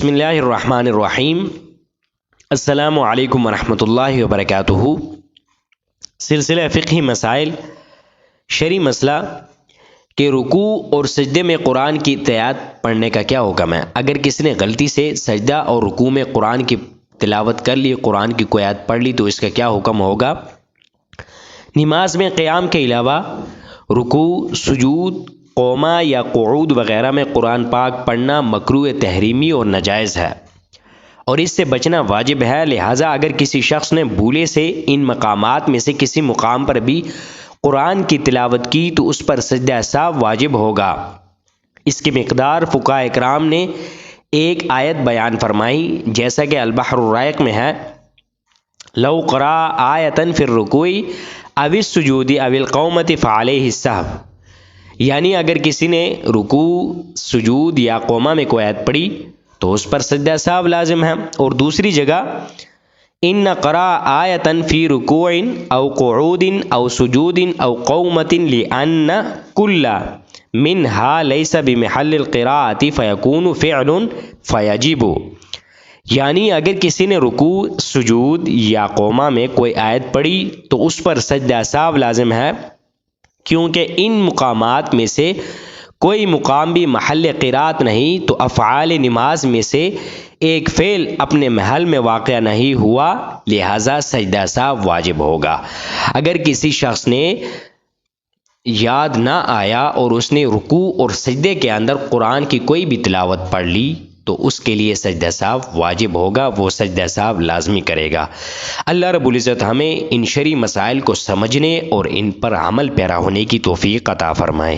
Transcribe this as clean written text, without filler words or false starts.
بسم اللہ الرحمن الرحیم۔ السلام علیکم ورحمۃ اللہ وبرکاتہ۔ سلسلہ فقہی مسائل، شرعی مسئلہ کہ رکوع اور سجدے میں قرآن کی آیات پڑھنے کا کیا حکم ہے۔ اگر کسی نے غلطی سے سجدہ اور رکوع میں قرآن کی تلاوت کر لی، قرآن کی کوئی آیت پڑھ لی، تو اس کا کیا حکم ہوگا۔ نماز میں قیام کے علاوہ رکوع، سجود، قوما یا قعود وغیرہ میں قرآن پاک پڑھنا مکروہ تحریمی اور ناجائز ہے، اور اس سے بچنا واجب ہے۔ لہٰذا اگر کسی شخص نے بھولے سے ان مقامات میں سے کسی مقام پر بھی قرآن کی تلاوت کی تو اس پر سجدہ سہو واجب ہوگا۔ اس کی مقدار فقہاء کرام نے ایک آیت بیان فرمائی، جیسا کہ البحر الرائق میں ہے، لو قرأ آیۃ فی الرکوع او السجود او القومۃ فعلیہ السہو، یعنی اگر کسی نے رکوع، سجود یا قوما میں کوئی آیت پڑھی تو اس پر سجدہ سہو لازم ہے۔ اور دوسری جگہ ان قرأ آیۃ فی رکوع او قعود او سجود او قومۃ لأن کل منہا لیس بمحل القراءۃ فیکون فعل فیجب، یعنی اگر کسی نے رکوع، سجود یا قوما میں کوئی آیت پڑھی تو اس پر سجدہ سہو لازم ہے، کیونکہ ان مقامات میں سے کوئی مقام بھی محل قرات نہیں، تو افعال نماز میں سے ایک فعل اپنے محل میں واقع نہیں ہوا، لہذا سجدہ سہو واجب ہوگا۔ اگر کسی شخص نے یاد نہ آیا اور اس نے رکوع اور سجدے کے اندر قرآن کی کوئی بھی تلاوت پڑھ لی تو اس کے لیے سجدہ سہو واجب ہوگا، وہ سجدہ سہو لازمی کرے گا۔ اللہ رب العزت ہمیں ان شرعی مسائل کو سمجھنے اور ان پر عمل پیرا ہونے کی توفیق عطا فرمائے۔